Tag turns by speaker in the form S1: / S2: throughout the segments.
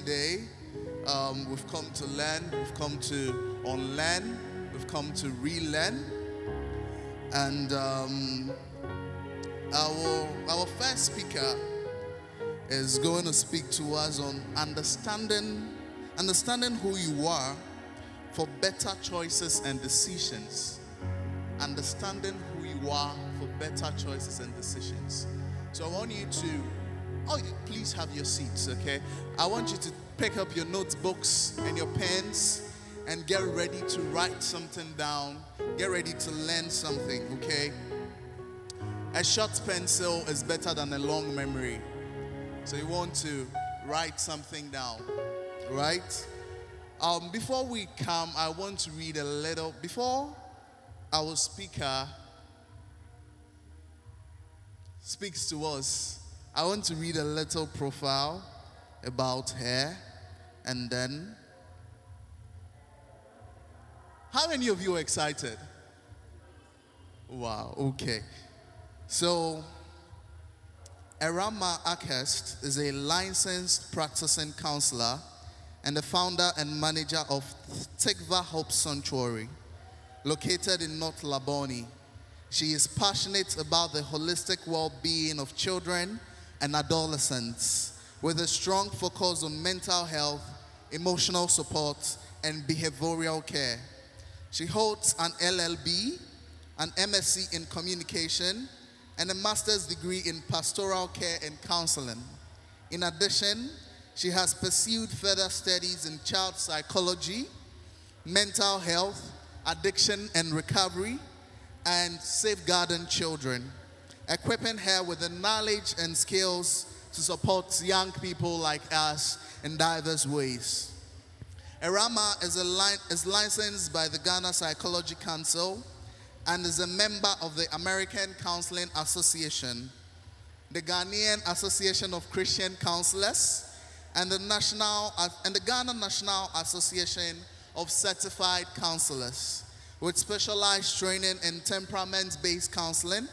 S1: today. We've come to learn, we've come to unlearn, we've come to relearn. And our first speaker is going to speak to us on understanding who you are for better choices and decisions. Understanding who you are for better choices and decisions. So I want you to, please have your seats, okay? I want you to pick up your notebooks and your pens and get ready to write something down. Get ready to learn something, okay? A short pencil is better than a long memory. So you want to write something down, right? Before we come, I want to read a little. Before our speaker speaks to us, I want to read a little profile about her, and then, how many of you are excited? Wow, okay. So, Errama Arkurst is a licensed practicing counselor and the founder and manager of Tikva Hope Sanctuary, located in North Laboni. She is passionate about the holistic well-being of children and adolescents, with a strong focus on mental health, emotional support, and behavioral care. She holds an LLB, an MSc in communication, and a master's degree in pastoral care and counseling. In addition, she has pursued further studies in child psychology, mental health, addiction and recovery, and safeguarding children, equipping her with the knowledge and skills to support young people like us in diverse ways. Errama is licensed by the Ghana Psychology Council and is a member of the American Counseling Association, the Ghanaian Association of Christian Counselors, and the Ghana National Association of Certified Counselors. With specialized training in temperament-based counseling,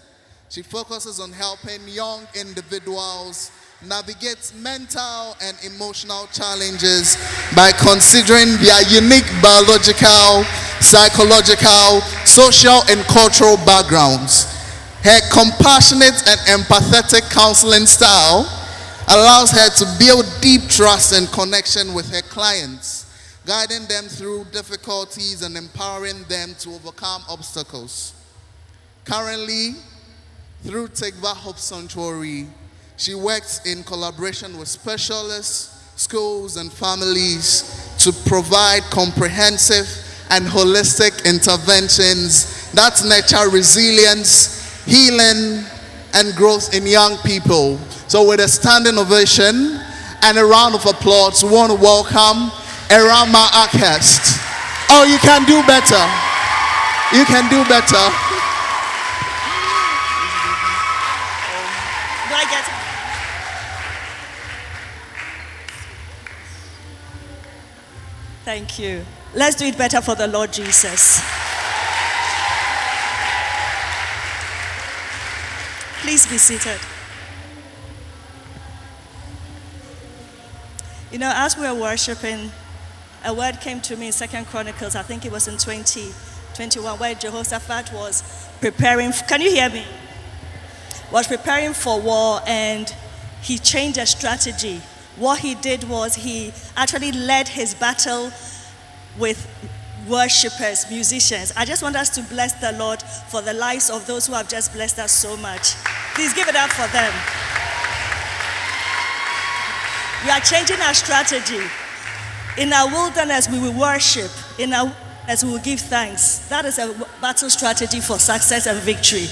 S1: she focuses on helping young individuals navigate mental and emotional challenges by considering their unique biological, psychological, social, and cultural backgrounds. Her compassionate and empathetic counseling style allows her to build deep trust and connection with her clients, guiding them through difficulties and empowering them to overcome obstacles. Currently, through Tikva Hope Sanctuary, she works in collaboration with specialists, schools, and families to provide comprehensive and holistic interventions that nurture resilience, healing, and growth in young people. So with a standing ovation and a round of applause, we want to welcome Errama Arkurst. Oh, you can do better. You can do better.
S2: Do I get it? Thank you. Let's do it better for the Lord Jesus. Please be seated. You know, as we were worshiping, a word came to me in 2 Chronicles, I think it was in 2021, where Jehoshaphat was preparing, can you hear me? Was preparing for war, and he changed a strategy. What he did was he actually led his battle with worshipers, musicians. I just want us to bless the Lord for the lives of those who have just blessed us so much. Please give it up for them. We are changing our strategy. In our wilderness, we will worship. In our wilderness, we will give thanks. That is a battle strategy for success and victory.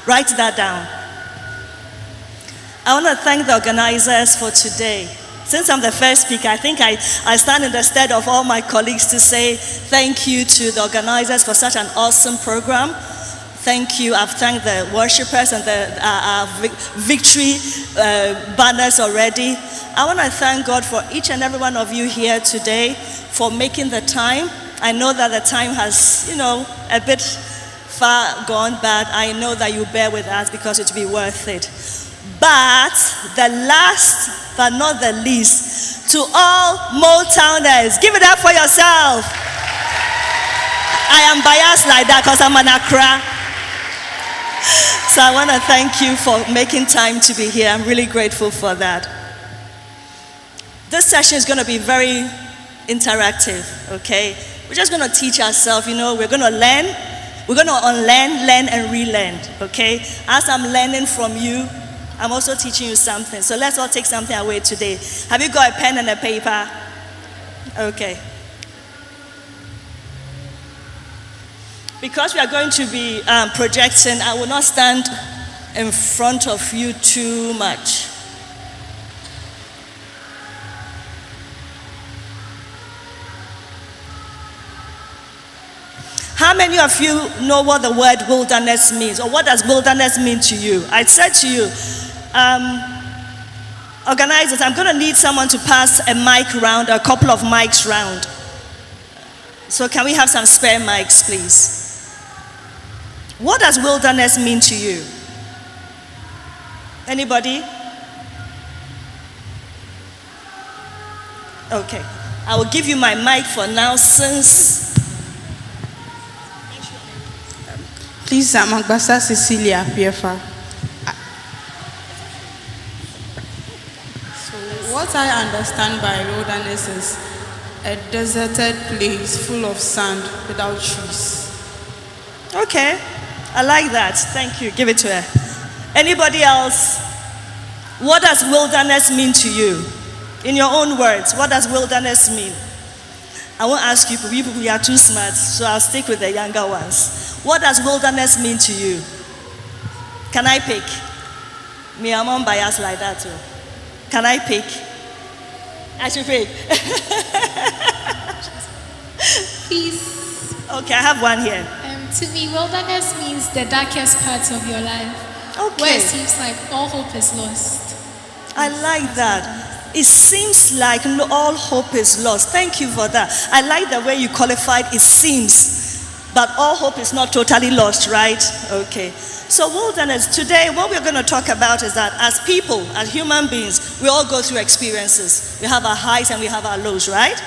S2: Write that down. I want to thank the organizers for today. Since I'm the first speaker, I think I stand in the stead of all my colleagues to say thank you to the organizers for such an awesome program. Thank you. I've thanked the worshipers and the victory banners already. I want to thank God for each and every one of you here today for making the time. I know that the time has, a bit far gone, but I know that you bear with us because it will be worth it. But the last but not the least, to all Motowners, give it up for yourself. I am biased like that because I'm an Accra. So I want to thank you for making time to be here. I'm really grateful for that. This session is going to be very interactive, okay? We're just going to teach ourselves, we're going to learn. We're going to unlearn, learn, and relearn, okay? As I'm learning from you, I'm also teaching you something. So let's all take something away today. Have you got a pen and a paper? Okay. Because we are going to be projecting, I will not stand in front of you too much. How many of you know what the word wilderness means? Or what does wilderness mean to you? I said to you, organizers, I'm going to need someone to pass a mic round, a couple of mics round. So can we have some spare mics, please? What does wilderness mean to you? Anybody? Okay. I will give you my mic for now since...
S3: Please, I'm Ambassador Cecilia PFR. So what I understand by wilderness is a deserted place full of sand without trees.
S2: Okay, I like that. Thank you. Give it to her. Anybody else? What does wilderness mean to you? In your own words, what does wilderness mean? I won't ask you, you are too smart, so I'll stick with the younger ones. What does wilderness mean to you? Can I pick? Me, I'm unbiased like that too. Can I pick? I should pick.
S4: Please.
S2: Okay, I have one here.
S4: To me, wilderness means the darkest parts of your life.
S2: Okay.
S4: Where it seems like all hope is lost.
S2: I like that. It seems like all hope is lost. Thank you for that. I like the way you qualified it seems, but all hope is not totally lost, right? Okay. So wilderness, today what we're going to talk about is that as people, as human beings, we all go through experiences. We have our highs and we have our lows, right?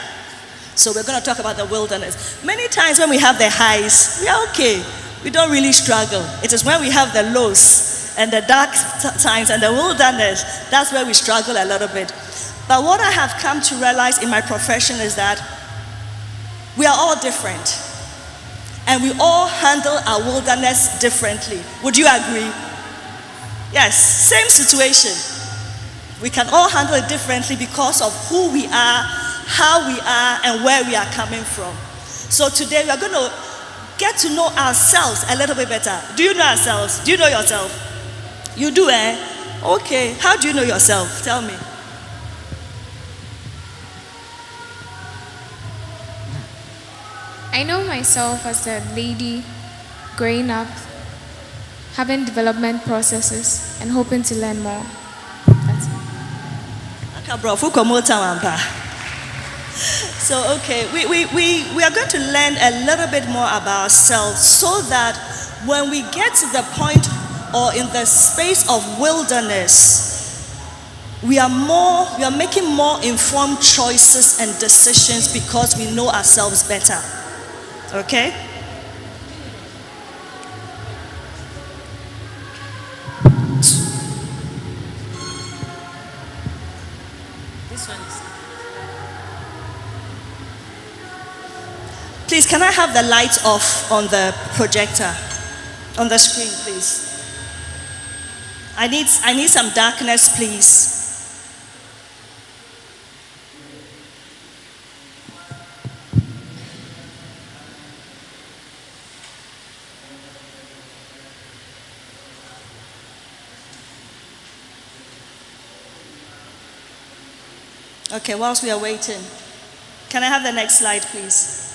S2: So we're going to talk about the wilderness. Many times when we have the highs, we are okay. We don't really struggle. It is when we have the lows and the dark times and the wilderness, that's where we struggle a little bit. But what I have come to realize in my profession is that we are all different. And we all handle our wilderness differently. Would you agree? Yes, same situation. We can all handle it differently because of who we are, how we are, and where we are coming from. So today we are going to get to know ourselves a little bit better. Do you know ourselves? Do you know yourself? You do, eh? Okay. How do you know yourself? Tell me.
S5: I know myself as a lady growing up, having development processes and hoping to learn more. That's it.
S2: So, okay, we are going to learn a little bit more about ourselves so that when we get to the point or in the space of wilderness, we are making more informed choices and decisions because we know ourselves better. Okay? This one is. Please, can I have the lights off on the projector? On the screen, please. I need some darkness, please. Okay, whilst we are waiting, can I have the next slide, please?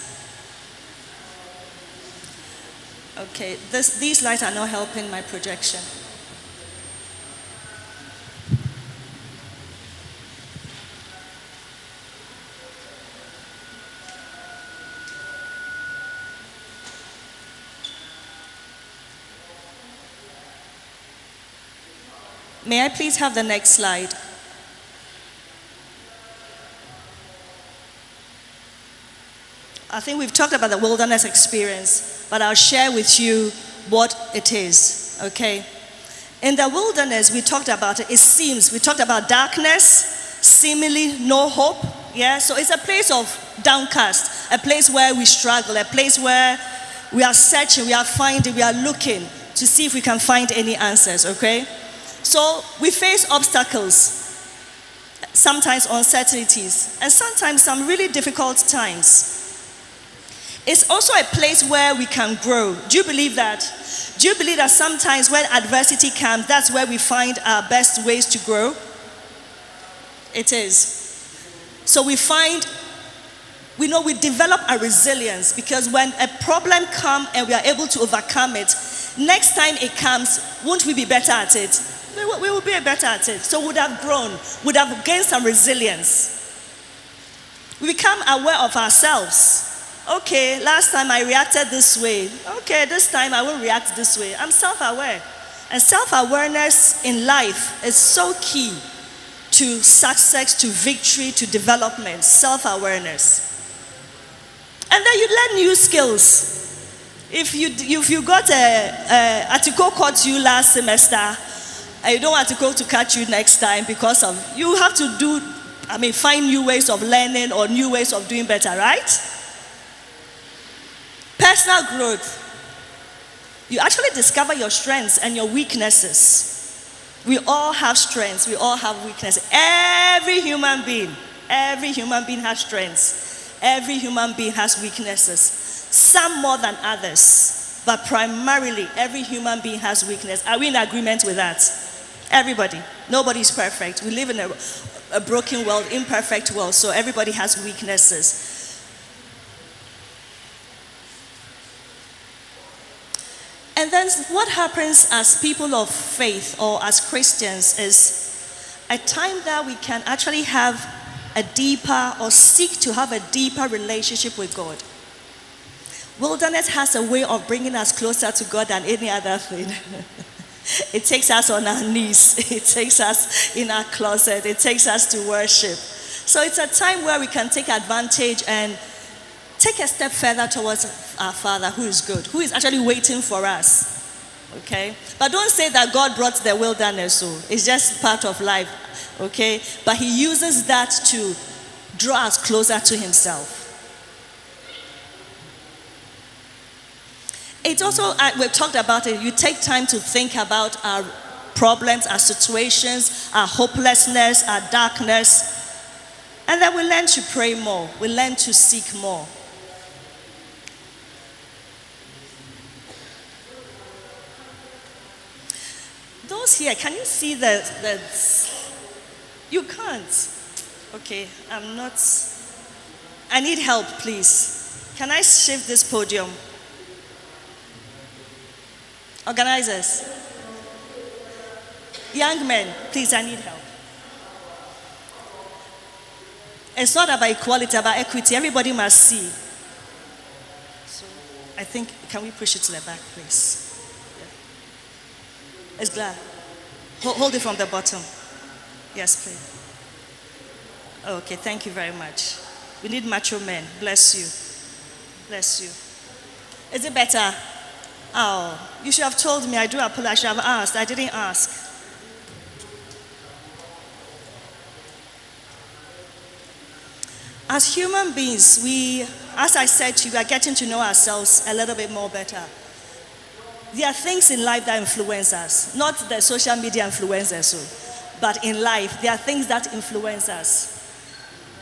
S2: Okay, these lights are not helping my projection. May I please have the next slide? I think we've talked about the wilderness experience, but I'll share with you what it is, okay? In the wilderness, we talked about it. We talked about darkness, seemingly no hope, yeah? So it's a place of downcast, a place where we struggle, a place where we are searching, we are finding, we are looking to see if we can find any answers, okay? So we face obstacles, sometimes uncertainties, and sometimes some really difficult times. It's also a place where we can grow. Do you believe that? Do you believe that sometimes when adversity comes, that's where we find our best ways to grow? It is. So we develop a resilience, because when a problem comes and we are able to overcome it, next time it comes, won't we be better at it? We will be better at it. So we would have grown, would have gained some resilience. We become aware of ourselves. Okay, last time I reacted this way. Okay, this time I won't react this way. I'm self-aware. And self-awareness in life is so key to success, to victory, to development. Self-awareness. And then you learn new skills. If you got a article caught you last semester, and you don't want article to catch you next time because of, you have to find new ways of learning or new ways of doing better, right? Personal growth. You actually discover your strengths and your weaknesses. We all have strengths, we all have weaknesses. Every human being has strengths. Every human being has weaknesses. Some more than others, but primarily every human being has weakness. Are we in agreement with that? Everybody. Nobody's perfect. We live in a broken world, imperfect world, so everybody has weaknesses. And then what happens as people of faith or as Christians is a time that we can actually have a deeper or seek to have a deeper relationship with God. Wilderness has a way of bringing us closer to God than any other thing. It takes us on our knees. It takes us in our closet. It takes us to worship. So it's a time where we can take advantage and take a step further towards our Father who is good, who is actually waiting for us. Okay? But don't say that God brought the wilderness, so it's just part of life. Okay? But He uses that to draw us closer to Himself. It's also, we've talked about it, you take time to think about our problems, our situations, our hopelessness, our darkness, and then we learn to pray more, we learn to seek more. Those here, can you see the you can't. Okay, I need help, please. Can I shift this podium? Organizers. Young men, please, I need help. It's not about equality, it's about equity. Everybody must see. So I think, can we push it to the back, please? Yeah. It's glad. Hold it from the bottom. Yes, please. Okay, thank you very much. We need macho men. Bless you. Bless you. Is it better? Oh, you should have told me. I do apologize. I should have asked. I didn't ask. As human beings, as I said to you, we are getting to know ourselves a little bit more better. There are things in life that influence us, not the social media influencers, but in life, there are things that influence us.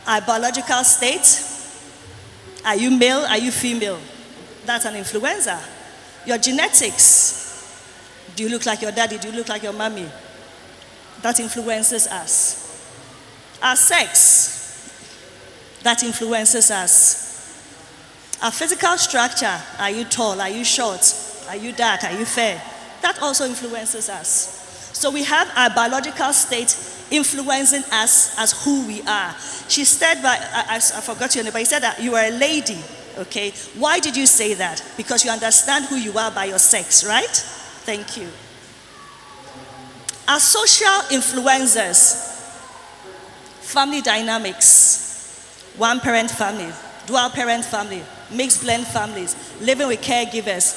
S2: Our biological state, are you male, are you female? That's an influencer. Your genetics, do you look like your daddy, do you look like your mommy? That influences us. Our sex, that influences us. Our physical structure, are you tall, are you short, are you dark, are you fair? That also influences us. So we have our biological state influencing us as who we are. She said, I forgot your name, but he said that you are a lady, okay? Why did you say that? Because you understand who you are by your sex, right? Thank you. As social influencers, family dynamics, one-parent family, dual-parent family, mixed blend families, living with caregivers,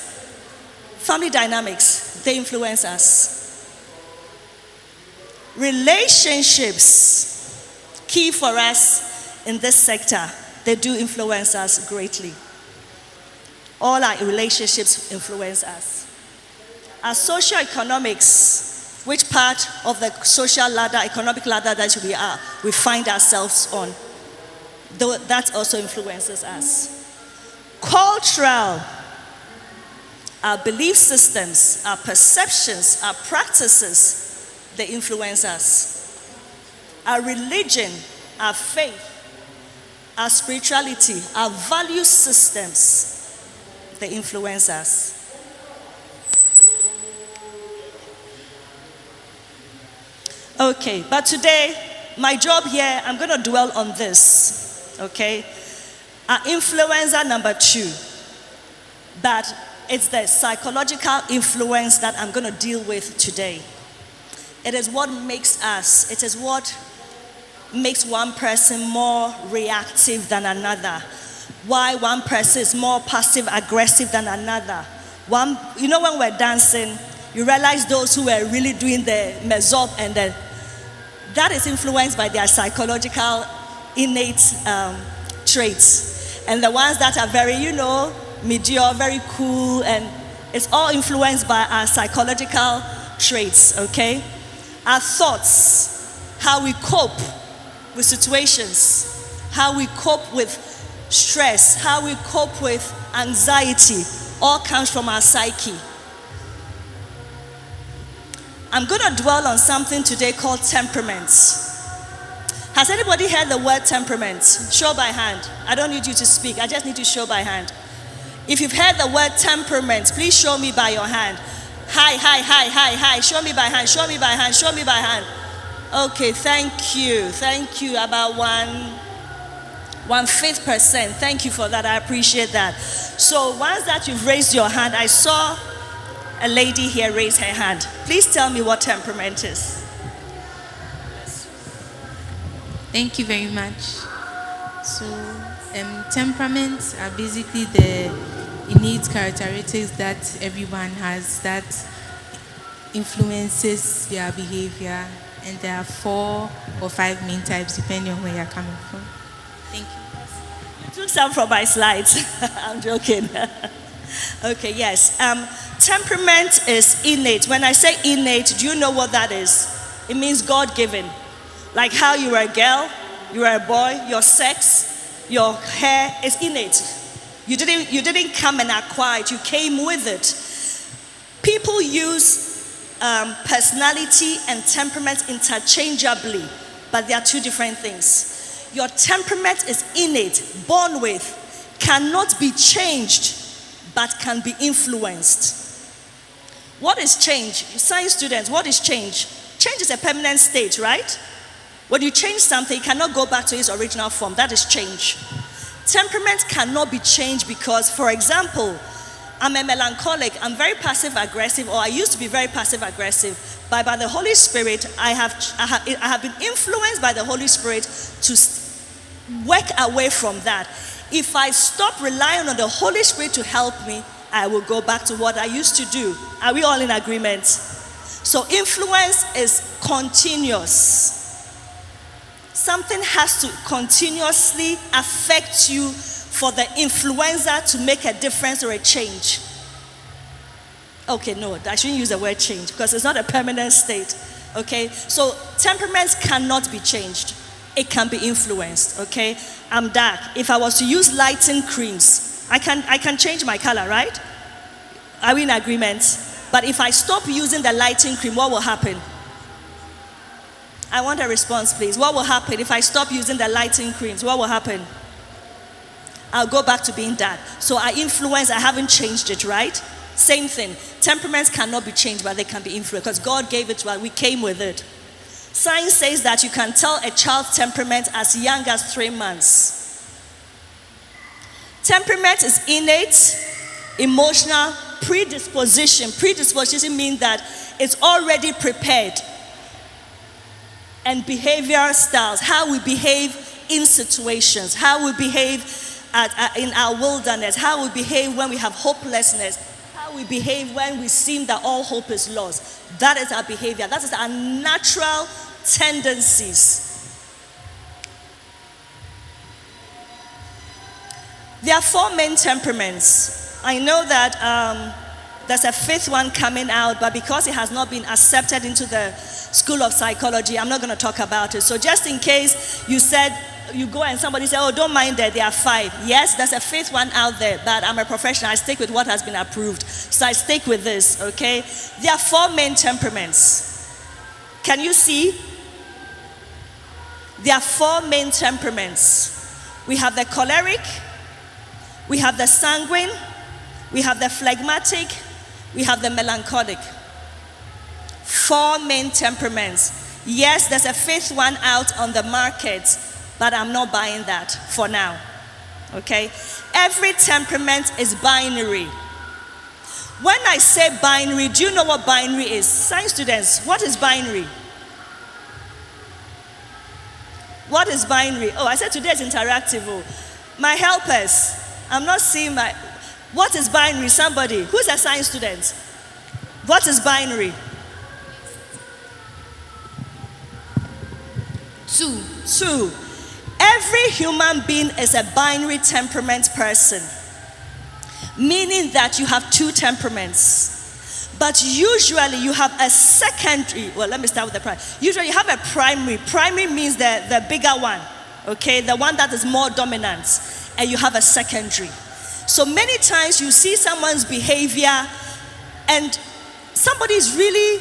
S2: family dynamics, they influence us. Relationships, key for us in this sector, they do influence us greatly. All our relationships influence us. Our socioeconomics, which part of the social ladder, economic ladder that we find ourselves on, that also influences us. Cultural, our belief systems, our perceptions, our practices, they influence us. Our religion, our faith, our spirituality, our value systems, they influence us. Okay, but today, my job here, I'm going to dwell on this, okay? Our influencer number 2, but it's the psychological influence that I'm going to deal with today. It is what makes us, it is what makes one person more reactive than another. Why one person is more passive aggressive than another. When we're dancing, you realize those who were really doing the mezop and that is influenced by their psychological innate traits. And the ones that are very, mediocre, very cool, and it's all influenced by our psychological traits, okay? Our thoughts, how we cope with situations, how we cope with stress, how we cope with anxiety, all comes from our psyche. I'm going to dwell on something today called temperaments. Has anybody heard the word temperament? Show by hand. I don't need you to speak. I just need you to show by hand. If you've heard the word temperament, please show me by your hand. Hi. Show me by hand. Show me by hand. Show me by hand. Okay, thank you. Thank you. About 1/5%. Thank you for that. I appreciate that. So once that you've raised your hand, I saw a lady here raise her hand. Please tell me what temperament is.
S3: Thank you very much. So, temperaments are basically the innate characteristics that everyone has that influences their behavior, and there are 4 or 5 main types depending on where you're coming from. Thank you.
S2: You took some from my slides. I'm joking. Okay, yes. Temperament is innate. When I say innate, do you know what that is? It means God-given. Like how you were a girl, you were a boy, your sex, your hair is innate. You didn't come and acquire it, you came with it. People use personality and temperament interchangeably, but they are 2 different things. Your temperament is innate, born with, cannot be changed, but can be influenced. What is change? Science students, what is change? Change is a permanent state, right? When you change something, it cannot go back to its original form. That is change. Temperament cannot be changed because, for example, I'm a melancholic, I'm very passive aggressive, or I used to be very passive aggressive. But by the Holy Spirit, I have been influenced by the Holy Spirit to work away from that. If I stop relying on the Holy Spirit to help me, I will go back to what I used to do. Are we all in agreement? So influence is continuous. Something has to continuously affect you for the influencer to make a difference or a change. Okay, no, I shouldn't use the word change because it's not a permanent state. Okay, so temperaments cannot be changed. It can be influenced. Okay, I'm dark. If I was to use lighting creams, I can change my color, right? Are we in agreement? But if I stop using the lighting cream, what will happen? I want a response, please. What will happen if I stop using the lighting creams? What will happen? I'll go back to being dark. So I haven't changed it, right? Same thing. Temperaments cannot be changed, but they can be influenced because God gave it to us. We came with it. Science says that you can tell a child's temperament as young as 3 months. Temperament is innate, emotional, predisposition. Predisposition means that it's already prepared. and behavioral styles, how we behave in situations, how we behave in our wilderness, how we behave when we have hopelessness, how we behave when we seem that all hope is lost. That is our behavior. That is our natural tendencies. There are 4 main temperaments. I know that there's a 5th one coming out, but because it has not been accepted into the School of Psychology, I'm not going to talk about it. So just in case you go and somebody say, oh, don't mind that, there are 5. Yes, there's a 5th one out there, but I'm a professional. I stick with what has been approved. So I stick with this, okay? There are 4 main temperaments. Can you see? There are 4 main temperaments. We have the choleric, we have the sanguine, we have the phlegmatic, we have the melancholic. 4 main temperaments. Yes, there's a 5th one out on the market, but I'm not buying that for now. Okay? Every temperament is binary. When I say binary, do you know what binary is? Science students, what is binary? What is binary? Oh, I said today is interactive. Oh. My helpers, I'm not seeing my... What is binary? Somebody. Who's a science student? What is binary? 2. Every human being is a binary temperament person, meaning that you have 2 temperaments. But usually you have a secondary, well, let me start with the primary. Usually you have a primary. Primary means the bigger one, okay? The one that is more dominant. And you have a secondary. So many times you see someone's behavior and somebody is really,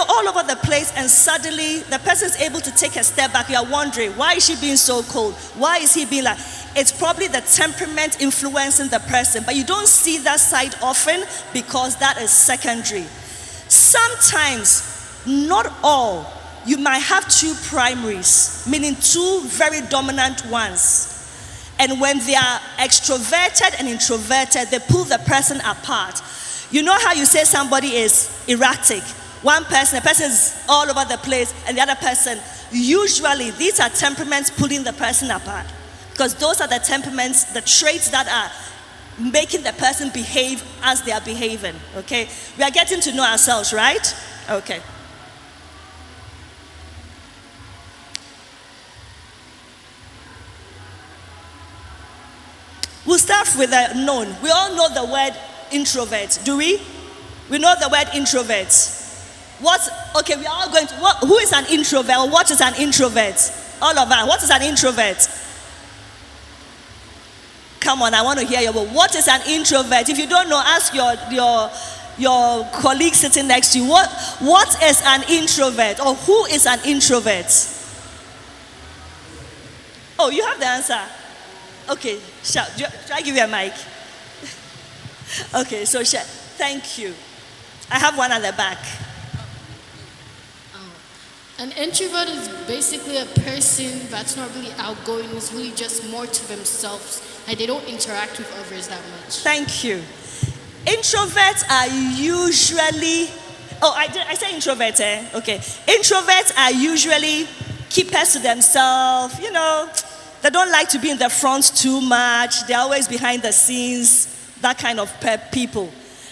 S2: all over the place, and suddenly the person is able to take a step back. You are wondering, why is she being so cold? Why is he being like... It's probably the temperament influencing the person, but you don't see that side often because that is secondary. Sometimes, not all, you might have 2 primaries, meaning 2 very dominant ones. And when they are extroverted and introverted, they pull the person apart. You know how you say somebody is erratic? One person, the person is all over the place, and the other person, usually these are temperaments pulling the person apart. Because those are the temperaments, the traits that are making the person behave as they are behaving, okay? We are getting to know ourselves, right? Okay. We'll start with the known. We all know the word introvert, do we? We know the word introvert. Okay, we are all going to, who is an introvert, or what is an introvert? All of us, what is an introvert? Come on, I want to hear you. What is an introvert? If you don't know, ask your colleague sitting next to you. What is an introvert, or who is an introvert? Oh, you have the answer. Okay, shout. Should I give you a mic? Okay, so shout. Thank you. I have one at the back.
S6: An introvert is basically a person that's not really outgoing, is really just more to themselves, and they don't interact with others that much.
S2: Thank you. Introverts are usually, I say introverts, eh? Okay. Introverts are usually keepers to themselves, they don't like to be in the front too much, they're always behind the scenes, that kind of people.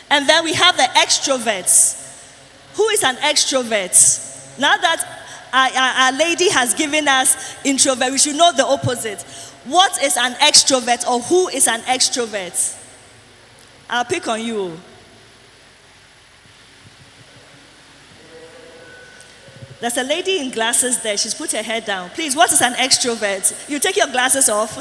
S2: And then we have the extroverts. Who is an extrovert? Now that our lady has given us introvert, we should know the opposite. What is an extrovert, or who is an extrovert? I'll pick on you. There's a lady in glasses there. She's put her head down. Please, what is an extrovert? You take your glasses off.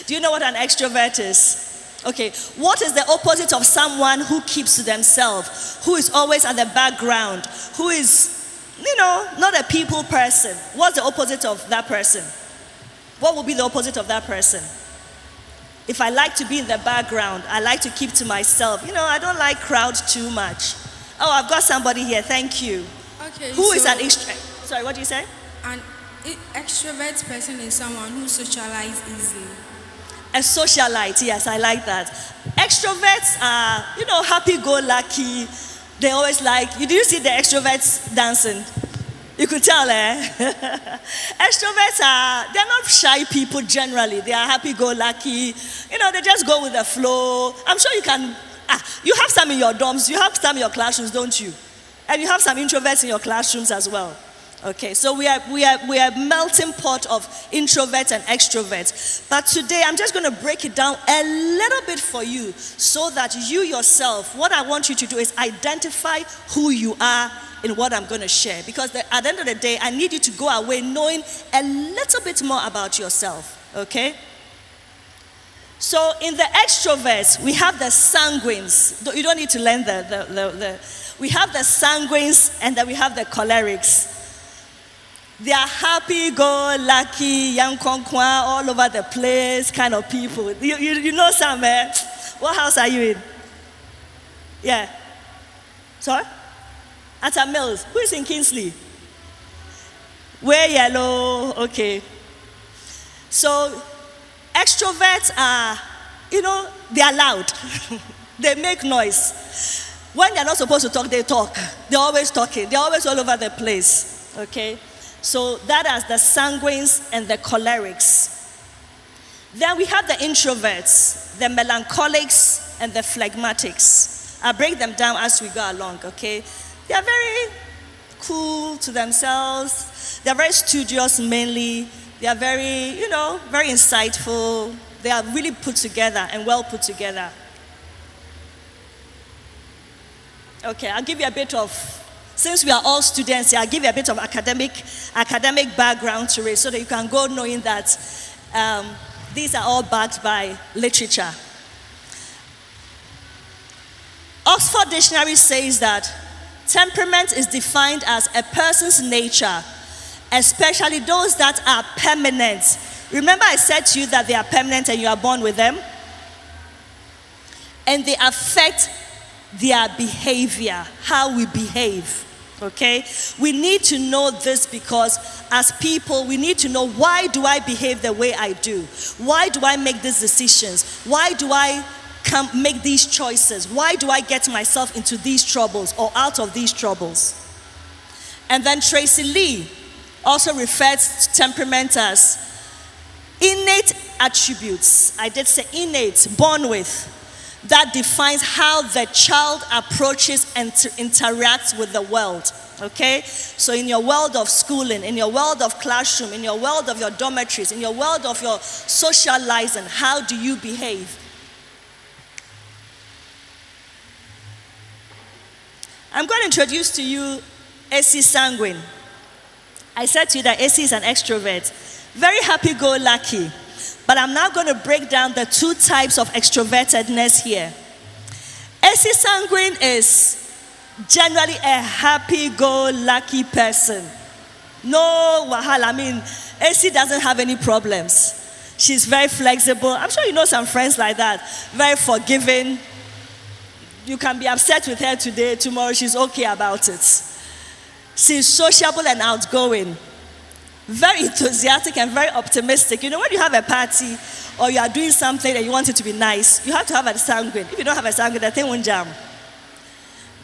S2: Do you know what an extrovert is? Okay, what is the opposite of someone who keeps to themselves, who is always at the background, who is, not a people person? What's the opposite of that person? What would be the opposite of that person? If I like to be in the background, I like to keep to myself. I don't like crowds too much. Oh, I've got somebody here. Thank you.
S7: Okay.
S2: Who is an extrovert? Sorry, what do you say?
S7: An extrovert person is someone who socializes easily.
S2: A socialite, yes, I like that. Extroverts are, happy-go-lucky. They always like, do you see the extroverts dancing? You could tell, eh? Extroverts they're not shy people generally. They are happy-go-lucky. You know, they just go with the flow. I'm sure you can, you have some in your dorms, you have some in your classrooms, don't you? And you have some introverts in your classrooms as well. Okay, so we are a melting pot of introverts and extroverts. But today I'm just going to break it down a little bit for you so that you yourself, what I want you to do is identify who you are in what I'm going to share. Because at the end of the day, I need you to go away knowing a little bit more about yourself. Okay? So in the extroverts, we have the sanguines. You don't need to learn we have the sanguines and then we have the cholerics. They are happy-go-lucky, young konkwa, all over the place kind of people. You know some, eh? What house are you in? Yeah. Sorry? At a Mills. Who is in Kingsley? We're yellow. Okay. So, extroverts are, they are loud. They make noise. When they're not supposed to talk, they talk. They're always talking. They're always all over the place. Okay? So that is the sanguines and the cholerics. Then we have the introverts, the melancholics and the phlegmatics. I'll break them down as we go along, okay? They are very cool to themselves. They are very studious mainly. They are very, very insightful. They are really put together and well put together. Okay, I'll give you a bit of, since we are all students, I'll give you a bit of academic background to it so that you can go knowing that these are all backed by literature. Oxford Dictionary says that temperament is defined as a person's nature, especially those that are permanent. Remember I said to you that they are permanent and you are born with them? And they affect their behavior, how we behave. Okay? We need to know this because as people, we need to know, why do I behave the way I do? Why do I make these decisions? Why do I make these choices? Why do I get myself into these troubles or out of these troubles? And then Tracy Lee also refers to temperament as innate attributes. I did say innate, born with, that defines how the child approaches and interacts with the world. Okay? So in your world of schooling, in your world of classroom, in your world of your dormitories, in your world of your socializing, how do you behave? I'm going to introduce to you AC Sanguine. I said to you that AC is an extrovert. Very happy-go-lucky. But I'm now going to break down the two types of extrovertedness here. AC Sanguine is generally a happy-go-lucky person. No wahala. I mean, AC doesn't have any problems. She's very flexible. I'm sure you know some friends like that. Very forgiving. You can be upset with her today, tomorrow she's okay about it. She's sociable and outgoing. Very enthusiastic and very optimistic. You know, when you have a party or you are doing something and you want it to be nice, you have to have a sanguine. If you don't have a sanguine, the thing won't jam.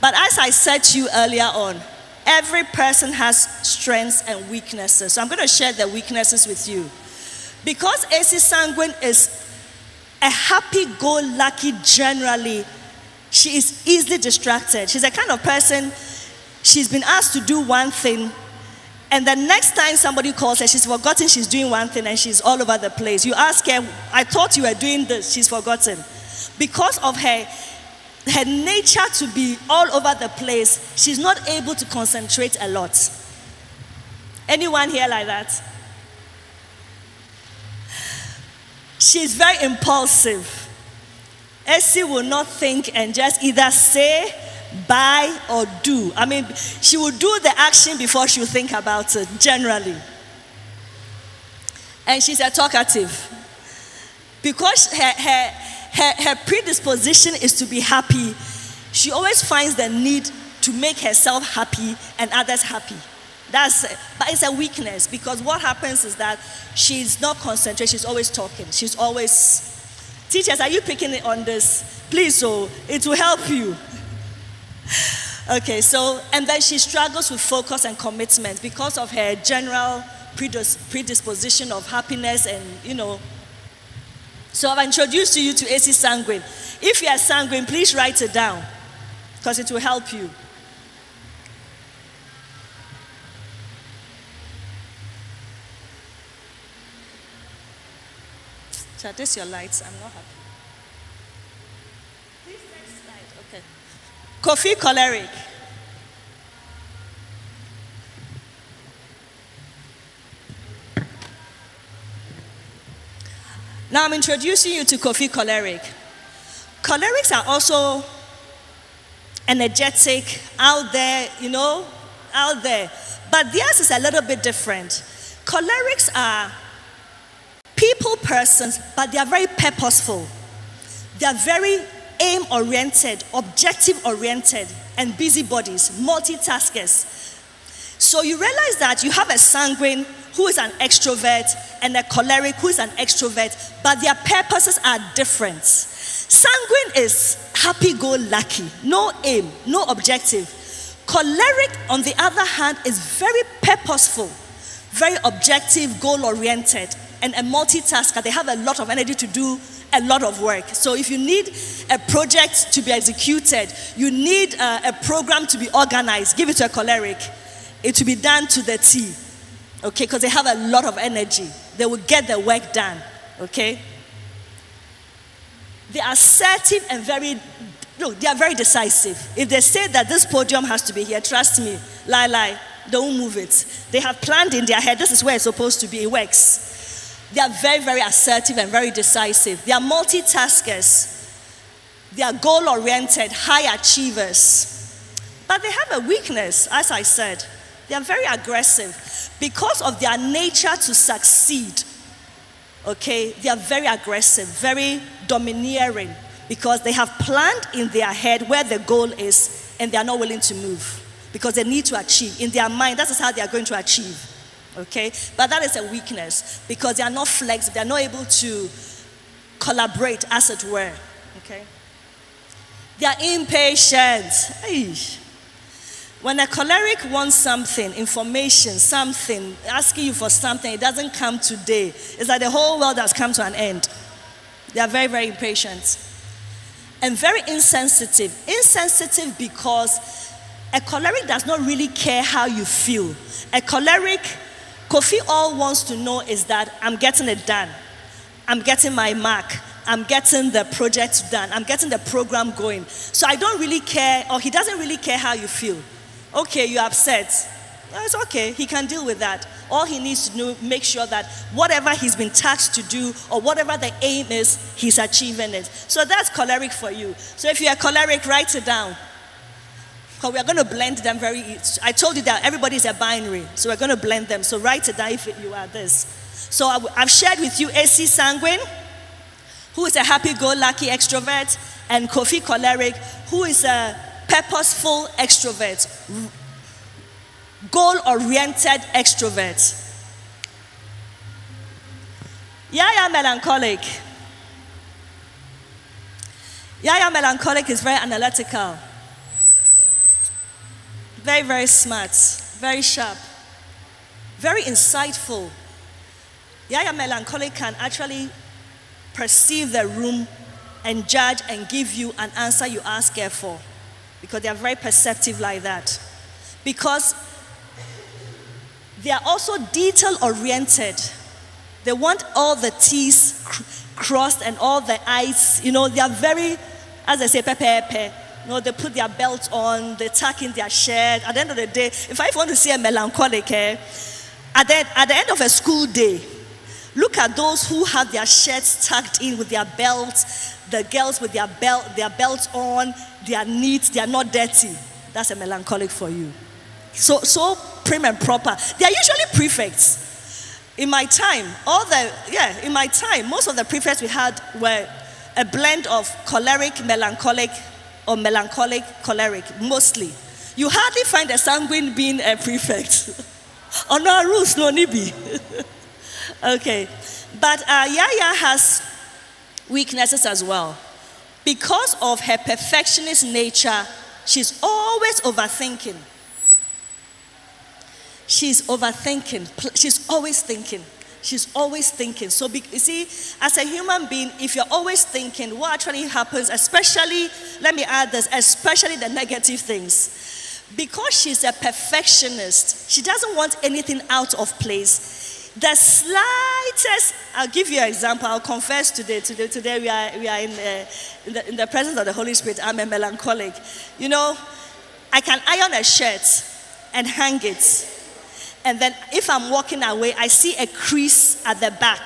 S2: But as I said to you earlier on, every person has strengths and weaknesses. So I'm going to share the weaknesses with you. Because AC Sanguine is a happy-go-lucky generally, she is easily distracted. She's a kind of person, she's been asked to do one thing, and the next time somebody calls her, she's forgotten she's doing one thing and she's all over the place. You ask her, I thought you were doing this, she's forgotten. Because of her nature to be all over the place, she's not able to concentrate a lot. Anyone here like that? She's very impulsive. Essie will not think and just either say, buy, or do. I mean, she will do the action before she will think about it, generally. And she's a talkative. Because her predisposition is to be happy, she always finds the need to make herself happy and others happy. But it's a weakness, because what happens is that she's not concentrated, she's always talking, she's always... Teachers, are you picking it on this? Please, so it will help you. Okay, so, and then she struggles with focus and commitment because of her general predisposition of happiness and, So I've introduced you to AC Sanguine. If you are sanguine, please write it down because it will help you. Chat, this your lights. I'm not happy. Please next slide. Okay. Coffee choleric. Now I'm introducing you to coffee choleric. Cholerics are also energetic, out there, out there. But theirs is a little bit different. Cholerics are people persons, but they are very purposeful. They are very aim-oriented, objective-oriented, and busybodies, multitaskers. So you realize that you have a sanguine who is an extrovert and a choleric who is an extrovert, but their purposes are different. Sanguine is happy-go-lucky, no aim, no objective. Choleric, on the other hand, is very purposeful, very objective, goal-oriented, and a multitasker. They have a lot of energy to do a lot of work. So if you need a project to be executed, you need a program to be organized, give it to a choleric. It will be done to the T, okay? Because they have a lot of energy. They will get the work done, okay? They are assertive and they are very decisive. If they say that this podium has to be here, trust me, lie, don't move it. They have planned in their head, this is where it's supposed to be, it works. They are very, very assertive and very decisive. They are multitaskers. They are goal-oriented, high achievers. But they have a weakness, as I said. They are very aggressive. Because of their nature to succeed, okay, they are very aggressive, very domineering, because they have planned in their head where the goal is, and they are not willing to move, because they need to achieve. In their mind, that is how they are going to achieve. Okay, but that is a weakness because they are not flexible, they are not able to collaborate, as it were. Okay, they are impatient. Eesh. When a choleric wants something, information, something, asking you for something, it doesn't come today. It's like the whole world has come to an end. They are very, very impatient and very insensitive. Insensitive because a choleric does not really care how you feel. A choleric, Kofi all wants to know is that I'm getting it done. I'm getting my mark. I'm getting the project done. I'm getting the program going. So I don't really care, or he doesn't really care how you feel. Okay, you're upset. It's okay, he can deal with that. All he needs to do, make sure that whatever he's been tasked to do, or whatever the aim is, he's achieving it. So that's choleric for you. So if you're a write it down. Because we are going to blend them I told you that everybody is a binary, so we're going to blend them. So write it down if you are this. So I've shared with you AC Sanguine, who is a happy-go-lucky extrovert, and Kofi Choleric, who is a purposeful extrovert, goal-oriented extrovert. Yaya Melancholic. Yaya Melancholic is very analytical. Very, very smart, very sharp, very insightful. Yaya Melancholic can actually perceive the room and judge and give you an answer you ask her for, because they are very perceptive like that. Because they are also detail-oriented. They want all the T's crossed and all the I's. They are very, as I say, pepe. They put their belt on, they tuck in their shirt. At the end of the day, if I want to see a melancholic, at the end of a school day, look at those who have their shirts tucked in with their belts, the girls with their belts on, they are neat, they are not dirty. That's a melancholic for you. So prim and proper. They are usually prefects. In my time, most of the prefects we had were a blend of choleric, melancholic, or melancholic, choleric, mostly. You hardly find a sanguine being a prefect. On our rules, no nibi. Okay. But Yaya has weaknesses as well. Because of her perfectionist nature She's always overthinking. She's overthinking. She's always thinking. She's always thinking. So, you see, as a human being, if you're always thinking, what actually happens, especially, let me add this, especially the negative things. Because she's a perfectionist, she doesn't want anything out of place. The slightest, I'll give you an example. I'll confess today we are in the presence of the Holy Spirit. I'm a melancholic. You know, I can iron a shirt and hang it. And then if I'm walking away, I see a crease at the back.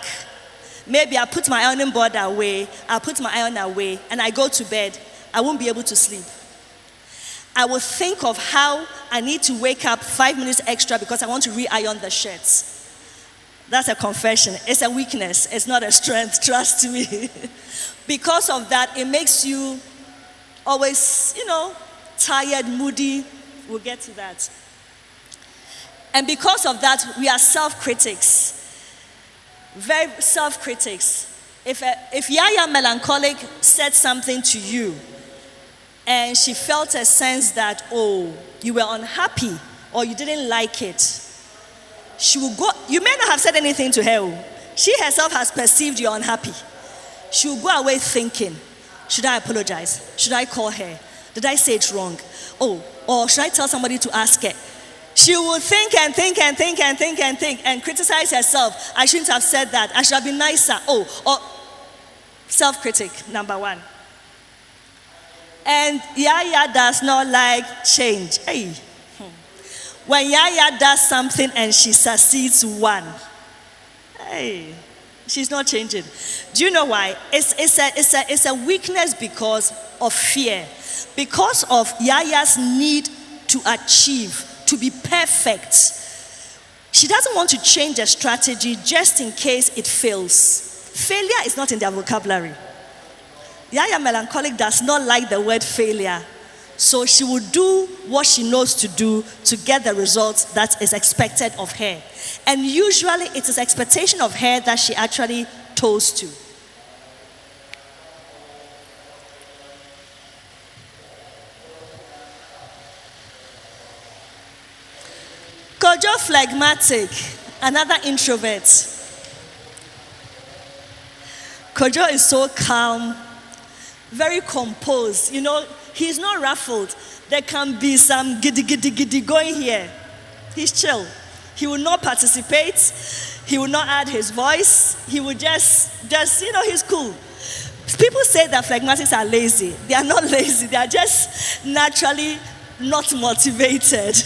S2: Maybe I put my ironing board away, I'll put my iron away, and I go to bed. I won't be able to sleep. I will think of how I need to wake up 5 minutes extra because I want to re-iron the shirts. That's a confession. It's a weakness. It's not a strength, trust me. Because of that, it makes you always, tired, moody. We'll get to that. And because of that, we are self-critics. Very self-critics. If Yaya Melancholic said something to you, and she felt a sense that, you were unhappy, or you didn't like it, she will go, you may not have said anything to her. She herself has perceived you're unhappy. She will go away thinking, should I apologize? Should I call her? Did I say it wrong? Or should I tell somebody to ask her? She will think and think and think and think and think and criticize herself. I shouldn't have said that. I should have been nicer. Or self-critic, number one. And Yaya does not like change. Hey. When Yaya does something and she succeeds she's not changing. Do you know why? It's a weakness because of fear. Because of Yaya's need to achieve, to be perfect. She doesn't want to change a strategy just in case it fails. Failure is not in their vocabulary. Yaya Melancholic does not like the word failure. So she will do what she knows to do to get the results that is expected of her. And usually it is expectation of her that she actually toes to. Kojo phlegmatic, another introvert. Kojo is so calm, very composed. He's not ruffled. There can be some giddy going here. He's chill. He will not participate. He will not add his voice. He will just he's cool. People say that phlegmatics are lazy. They are not lazy. They are just naturally not motivated.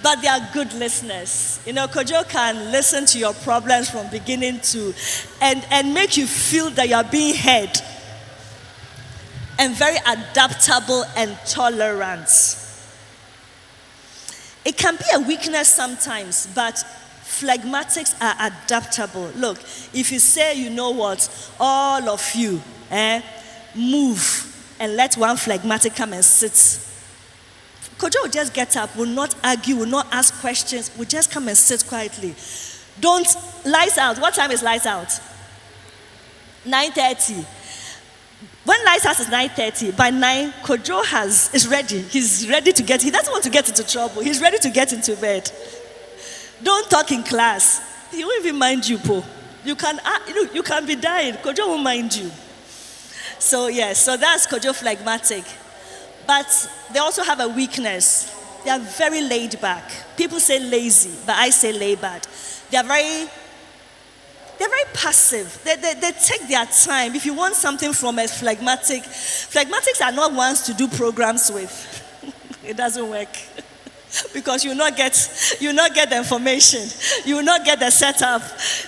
S2: But they are good listeners. Kojo can listen to your problems from beginning to and make you feel that you are being heard. And very adaptable and tolerant. It can be a weakness sometimes, but phlegmatics are adaptable. Look, if you say, you know what, all of you, move and let one phlegmatic come and sit. Kojo will just get up, will not argue, will not ask questions, will just come and sit quietly. Don't, lights out. What time is lights out? 9:30. When lights out is 9:30, by 9, Kojo is ready. He's ready to he doesn't want to get into trouble. He's ready to get into bed. Don't talk in class. He won't even mind you, Po. You can be dying. Kojo won't mind you. So that's Kojo phlegmatic. But they also have a weakness. They are very laid back. People say lazy, but I say laid back. They're very passive. They take their time. If you want something from a phlegmatics are not ones to do programs with. It doesn't work. Because you will not get the information. You will not get the setup.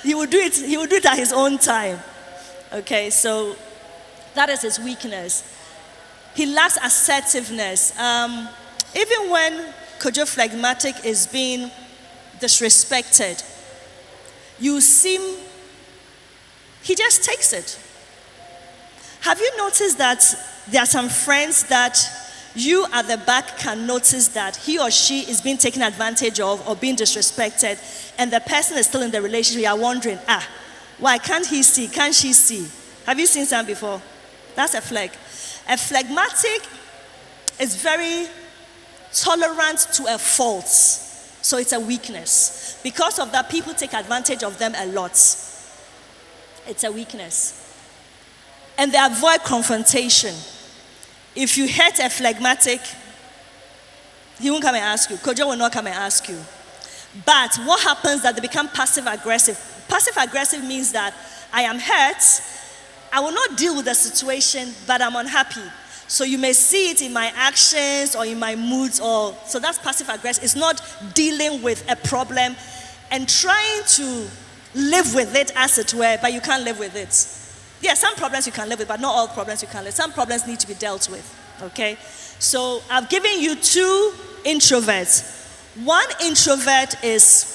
S2: He will do it at his own time. Okay, so that is his weakness. He lacks assertiveness. Even when Kojo phlegmatic is being disrespected, he just takes it. Have you noticed that there are some friends that you at the back can notice that he or she is being taken advantage of or being disrespected, and the person is still in the relationship? You are wondering, why can't he see? Can't she see? Have you seen some before? That's a phleg. A phlegmatic is very tolerant to a fault. So it's a weakness. Because of that, people take advantage of them a lot. It's a weakness. And they avoid confrontation. If you hate a phlegmatic, he won't come and ask you. Kojo will not come and ask you. But what happens is that they become passive aggressive. Passive aggressive means that I am hurt, I will not deal with the situation, but I'm unhappy. So you may see it in my actions or in my moods, so that's passive aggressive. It's not dealing with a problem and trying to live with it, as it were, but you can't live with it. Yeah, some problems you can live with, but not all problems you can live with. Some problems need to be dealt with, okay? So I've given you two introverts. One introvert is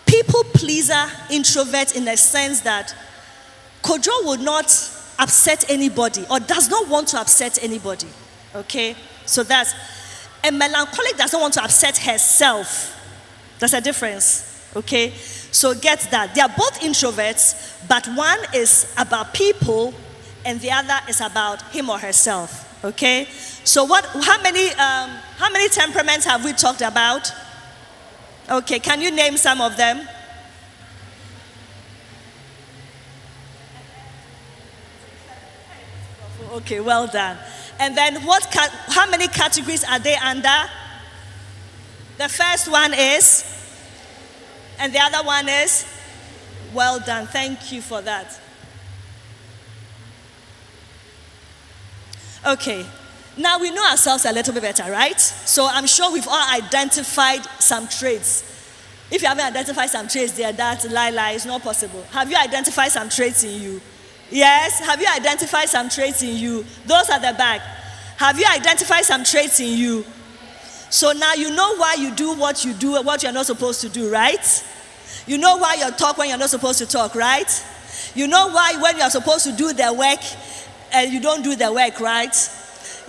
S2: people pleaser introvert, in the sense that Kojo would not upset anybody or does not want to upset anybody, okay? So that's, a melancholic does not want to upset herself. There's a difference, okay? So get that. They are both introverts, but one is about people and the other is about him or herself, okay? So how many temperaments have we talked about? Okay, can you name some of them? Okay, well done. And then how many categories are they under? The first one is, and the other one is? Well done, thank you for that. Okay, now we know ourselves a little bit better, right? So I'm sure we've all identified some traits. If you haven't identified some traits there, that lie, it's not possible. Have you identified some traits in you? Yes? Have you identified some traits in you? Those at the back. Have you identified some traits in you? So now you know why you do, what you're not supposed to do, right? You know why you talk when you're not supposed to talk, right? You know why when you're supposed to do the work and you don't do the work, right?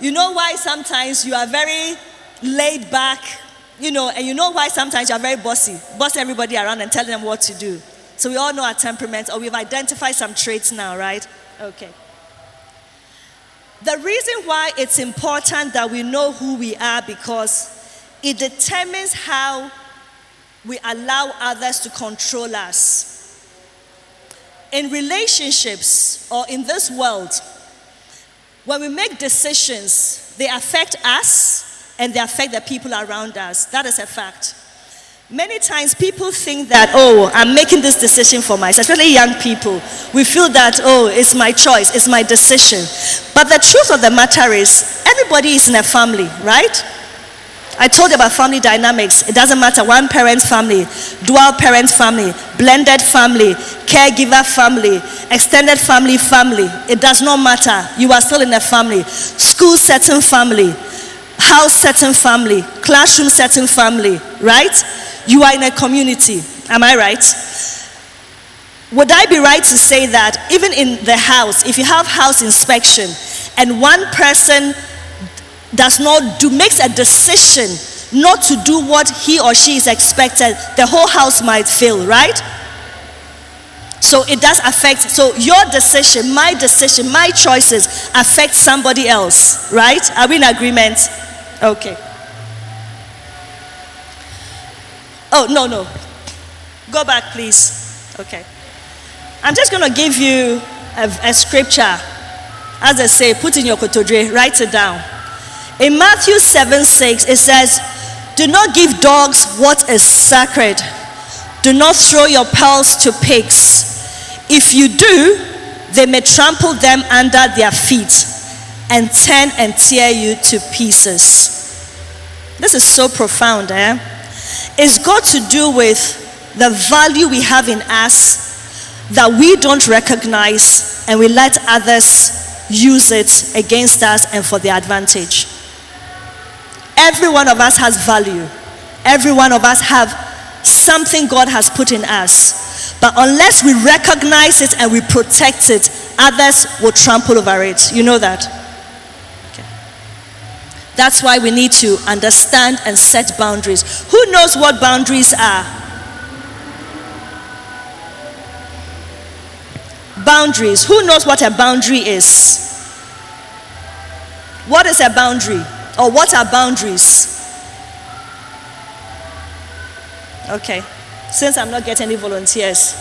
S2: You know why sometimes you are very laid back, and you know why sometimes you are very bossy everybody around and telling them what to do. So we all know our temperaments, or we've identified some traits now, right? Okay. The reason why it's important that we know who we are, because it determines how we allow others to control us. In relationships or in this world, when we make decisions, they affect us and they affect the people around us. That is a fact. Many times people think that, I'm making this decision for myself, especially young people. We feel that, it's my choice, it's my decision. But the truth of the matter is, everybody is in a family, right? I told you about family dynamics. It doesn't matter, one parent family, dual parent family, blended family, caregiver family, extended family. It does not matter. You are still in a family. School setting family, house setting family, classroom setting family, right? You are in a community. Am I right? Would I be right to say that even in the house, if you have house inspection and one person makes a decision not to do what he or she is expected, the whole house might fail, right? So it does affect, so your decision, my choices affect somebody else, right? Are we in agreement? Okay. Oh, no. Go back, please. Okay. I'm just going to give you a scripture. As I say, put in your kotodre, write it down. In Matthew 7:6, it says, "Do not give dogs what is sacred. Do not throw your pearls to pigs. If you do, they may trample them under their feet and turn and tear you to pieces." This is so profound, eh? It's got to do with the value we have in us that we don't recognize, and we let others use it against us and for their advantage. Every one of us has value. Every one of us have something God has put in us. But unless we recognize it and we protect it, others will trample over it. You know that? Okay. That's why we need to understand and set boundaries. Who knows what boundaries are? Boundaries. Who knows what a boundary is? What is a boundary? Or what are boundaries? Okay. Since I'm not getting any volunteers.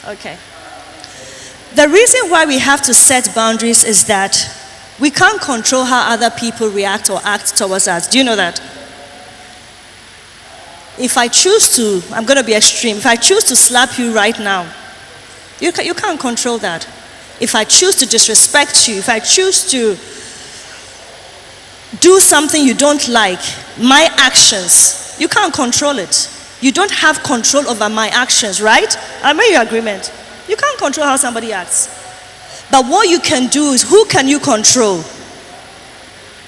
S2: Okay. The reason why we have to set boundaries is that we can't control how other people react or act towards us. Do you know that? If I choose to, I'm going to be extreme. If I choose to slap you right now, you can't control that. If I choose to disrespect you, if I choose to do something you don't like, my actions, you can't control it. You don't have control over my actions, right? I'm in your agreement. You can't control how somebody acts. But what you can do is, who can you control?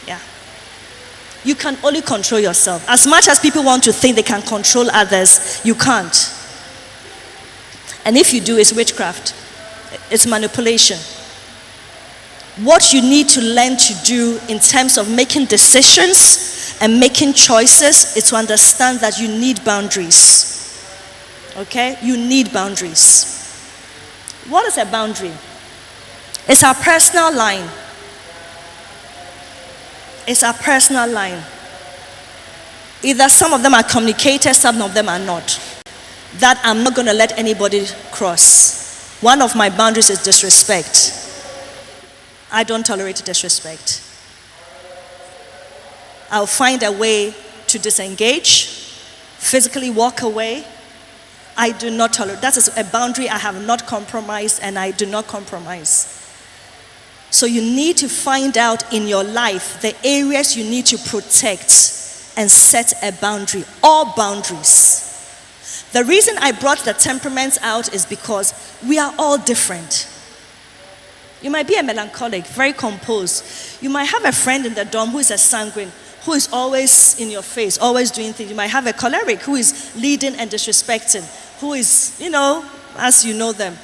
S2: Yeah. You can only control yourself. As much as people want to think they can control others, you can't. And if you do, it's witchcraft. It's manipulation. What you need to learn to do in terms of making decisions and making choices is to understand that you need boundaries. Okay? You need boundaries. What is a boundary? It's our personal line. It's our personal line. Either some of them are communicated, some of them are not. That I'm not going to let anybody cross. One of my boundaries is disrespect. I don't tolerate disrespect. I'll find a way to disengage, physically walk away. I do not tolerate. That is a boundary I have not compromised, and I do not compromise. So you need to find out in your life the areas you need to protect and set a boundary. All boundaries. The reason I brought the temperaments out is because we are all different. You might be a melancholic, very composed. You might have a friend in the dorm who is a sanguine, who is always in your face, always doing things. You might have a choleric who is leading and disrespecting, who is, as you know them.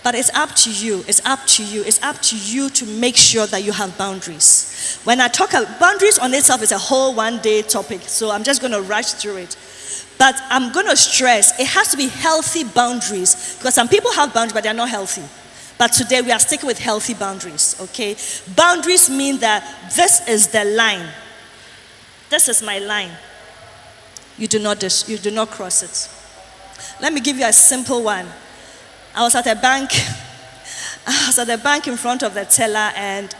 S2: But it's up to you. It's up to you. It's up to you to make sure that you have boundaries. When I talk about boundaries on itself, is a whole one-day topic. So I'm just going to rush through it. But I'm going to stress, it has to be healthy boundaries. Because some people have boundaries, but they're not healthy. But today we are sticking with healthy boundaries, okay? Boundaries mean that this is the line. This is my line. You do not cross it. Let me give you a simple one. I was at a bank in front of the teller, and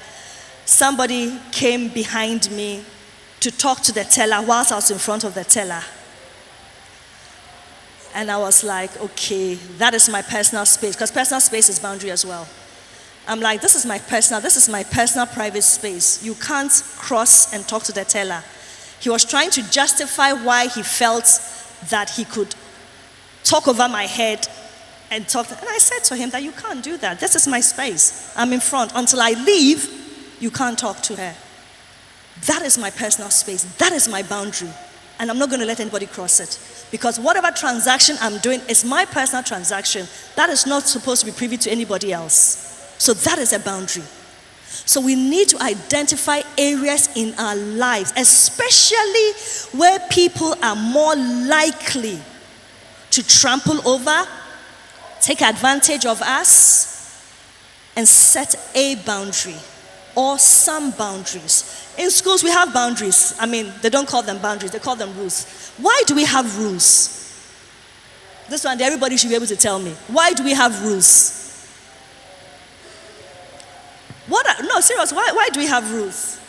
S2: somebody came behind me to talk to the teller whilst I was in front of the teller. And I was like, okay, that is my personal space, because personal space is boundary as well. I'm like, this is my personal private space. You can't cross and talk to the teller. He was trying to justify why he felt that he could talk over my head and talk. And I said to him that you can't do that. This is my space. I'm in front. Until I leave, you can't talk to her. That is my personal space. That is my boundary. And I'm not going to let anybody cross it. Because whatever transaction I'm doing is my personal transaction. That is not supposed to be privy to anybody else. So that is a boundary. So we need to identify areas in our lives, especially where people are more likely to trample over, take advantage of us, and set a boundary or some boundaries. In schools, we have boundaries. They don't call them boundaries, they call them rules. Why do we have rules? This one, everybody should be able to tell me. Why do we have rules? Serious, why do we have rules?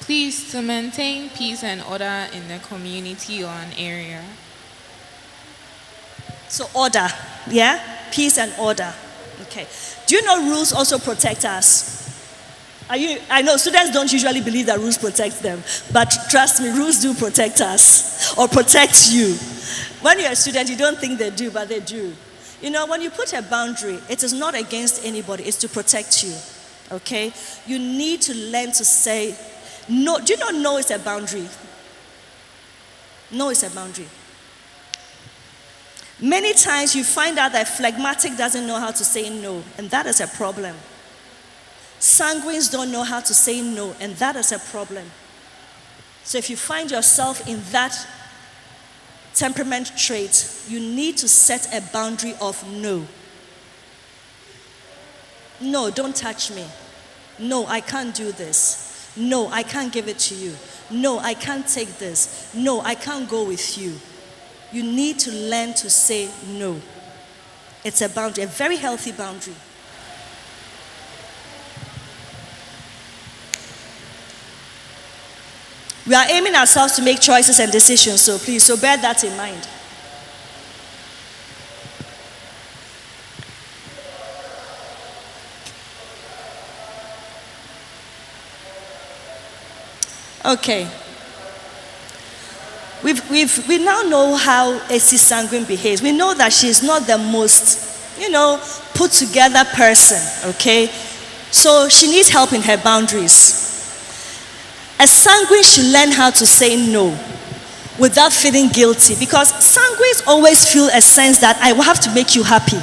S3: Please, to maintain peace and order in the community or an area.
S2: So order, yeah? Peace and order. Okay. Do you know rules also protect us? I know students don't usually believe that rules protect them, but trust me, rules do protect us or protect you. When you're a student, you don't think they do, but they do. When you put a boundary, it is not against anybody, it's to protect you. Okay? You need to learn to say no. Do you know no is a boundary? No is a boundary. Many times you find out that phlegmatic doesn't know how to say no, and that is a problem. Sanguines don't know how to say no, and that is a problem. So if you find yourself in that temperament trait, you need to set a boundary of no. No, don't touch me. No, I can't do this. No, I can't give it to you. No, I can't take this. No, I can't go with you. You need to learn to say no. It's a boundary, a very healthy boundary. We are aiming ourselves to make choices and decisions, so please, bear that in mind. Okay. We now know how AC Sanguine behaves. We know that she is not the most, put together person, okay? So she needs help in her boundaries. A sanguine should learn how to say no without feeling guilty, because sanguines always feel a sense that I will have to make you happy.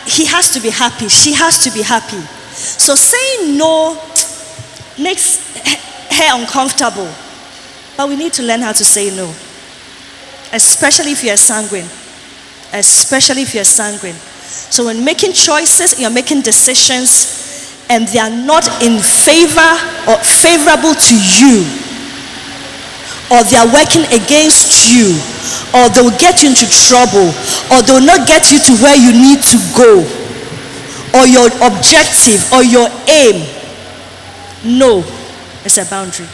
S2: He has to be happy. She has to be happy. So saying no makes her uncomfortable. But we need to learn how to say no, especially if you're sanguine. Especially if you're sanguine. So when making choices, you're making decisions, and they are not in favor or favorable to you, or they are working against you, or they will get you into trouble, or they will not get you to where you need to go, or your objective or your aim, no, it's a boundary.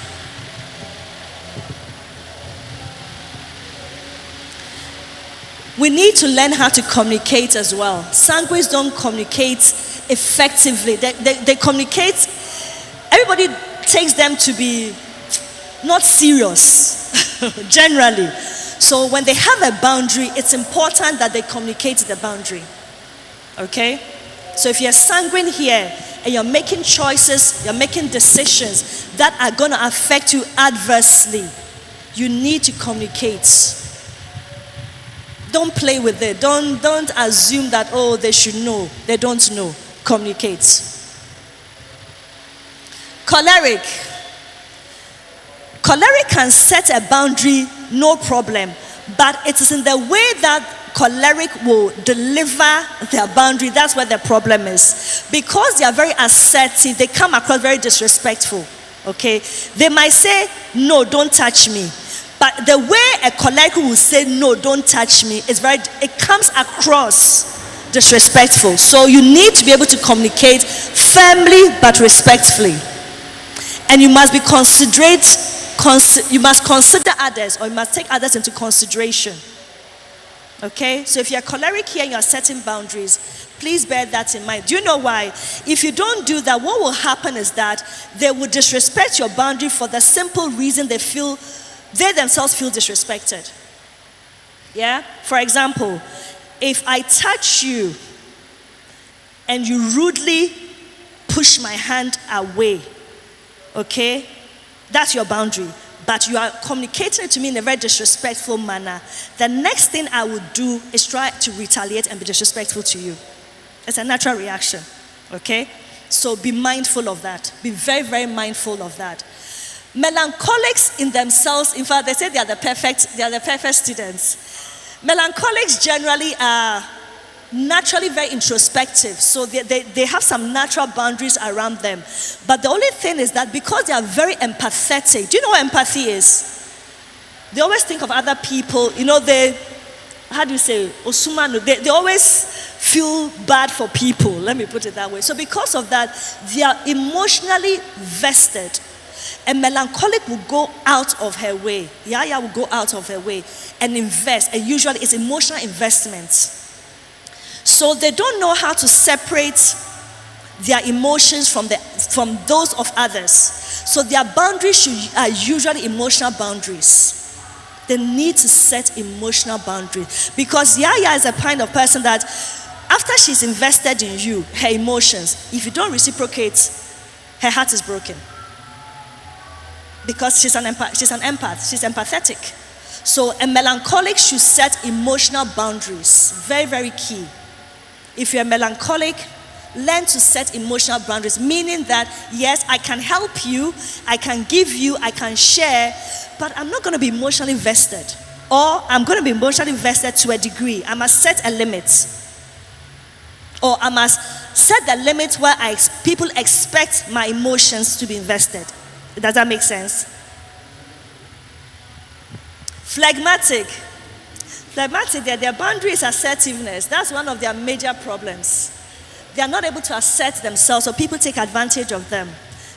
S2: We need to learn how to communicate as well. Sanguines don't communicate effectively. They communicate, everybody takes them to be not serious, generally. So when they have a boundary, it's important that they communicate the boundary. Okay? So if you're sanguine here, and you're making choices, you're making decisions that are going to affect you adversely, you need to communicate. Don't play with it. Don't assume that, they should know. They don't know. Communicate. Choleric. Choleric can set a boundary, no problem. But it is in the way that choleric will deliver their boundary. That's where the problem is. Because they are very assertive, they come across very disrespectful. Okay? They might say, no, don't touch me. But the way a choleric will say, no, don't touch me, it comes across disrespectful. So you need to be able to communicate firmly but respectfully. And you must be considerate, you must consider others, or you must take others into consideration. Okay? So if you're choleric here and you're setting boundaries, please bear that in mind. Do you know why? If you don't do that, what will happen is that they will disrespect your boundary for the simple reason they themselves feel disrespected. Yeah? For example, if I touch you and you rudely push my hand away, okay? That's your boundary. But you are communicating it to me in a very disrespectful manner. The next thing I would do is try to retaliate and be disrespectful to you. It's a natural reaction. Okay? So be mindful of that. Be very, very mindful of that. Melancholics in themselves, in fact, they say they are the perfect students. Melancholics generally are naturally very introspective, so they have some natural boundaries around them. But the only thing is that because they are very empathetic, do you know what empathy is? They always think of other people, they always feel bad for people, let me put it that way. So because of that, they are emotionally vested. A melancholic will go out of her way. Yaya will go out of her way and invest. And usually it's emotional investments. So they don't know how to separate their emotions from those of others. So their boundaries are usually emotional boundaries. They need to set emotional boundaries. Because Yaya is a kind of person that after she's invested in you, her emotions, if you don't reciprocate, her heart is broken. Because she's an empath, she's empathetic. So a melancholic should set emotional boundaries. Very, very key. If you're melancholic, learn to set emotional boundaries, meaning that, yes, I can help you, I can give you, I can share, but I'm not going to be emotionally vested. Or I'm going to be emotionally vested to a degree. I must set a limit. Or I must set the limit where people expect my emotions to be invested. Does that make sense? Phlegmatic, their boundary is assertiveness. That's one of their major problems. They are not able to assert themselves, so people take advantage of them.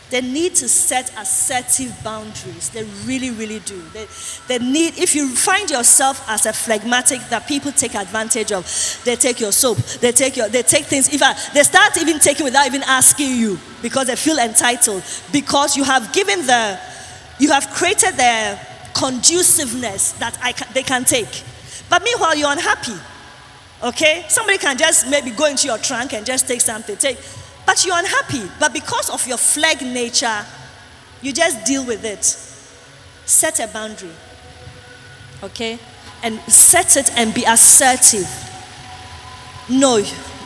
S2: They need to set assertive boundaries. They really, really do. They need, if you find yourself as a phlegmatic that people take advantage of, they take your soap, they take things, they start even taking without even asking you because they feel entitled, because you have created the conduciveness that they can take. But meanwhile, you're unhappy. Okay? Somebody can just maybe go into your trunk and just take something. But you're unhappy. But because of your phleg nature, you just deal with it. Set a boundary. Okay? And set it and be assertive. No,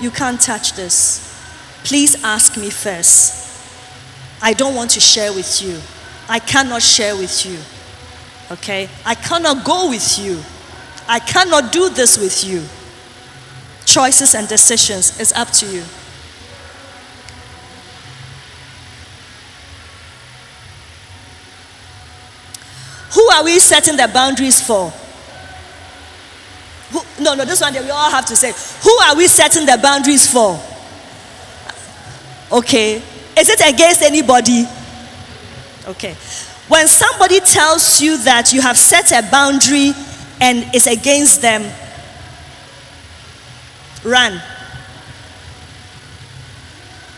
S2: you can't touch this. Please ask me first. I don't want to share with you. I cannot share with you. Okay? I cannot go with you. I cannot do this with you. Choices and decisions is up to you. Who are we setting the boundaries for? No, this one we all have to say. Who are we setting the boundaries for? Okay. Is it against anybody? Okay. When somebody tells you that you have set a boundary and it's against them, run.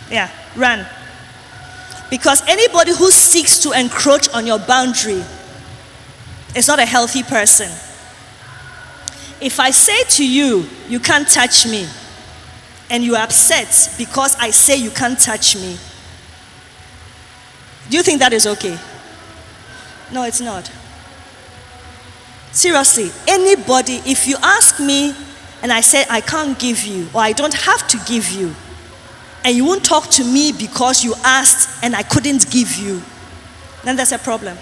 S2: Yeah, run. Because anybody who seeks to encroach on your boundary is not a healthy person. If I say to you, you can't touch me, and you're upset because I say you can't touch me, do you think that is okay? No, it's not. Seriously, anybody, if you ask me and I say I can't give you, or I don't have to give you, and you won't talk to me because you asked and I couldn't give you, then there's a problem.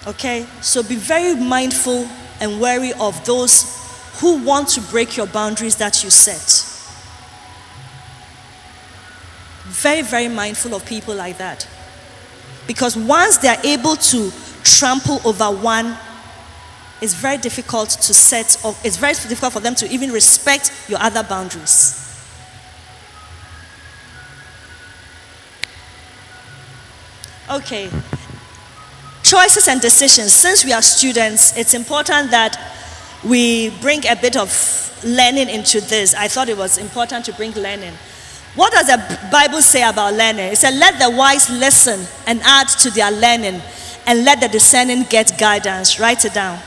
S2: Okay? So be very mindful and wary of those who want to break your boundaries that you set. Very, very mindful of people like that. Because once they're able to trample over one, it's very difficult to set, or it's very difficult for them to even respect your other boundaries. Okay. Choices and decisions. Since we are students, it's important that we bring a bit of learning into this. I thought it was important to bring learning. What does the Bible say about learning? It said, let the wise listen and add to their learning, and let the discerning get guidance. Write it down.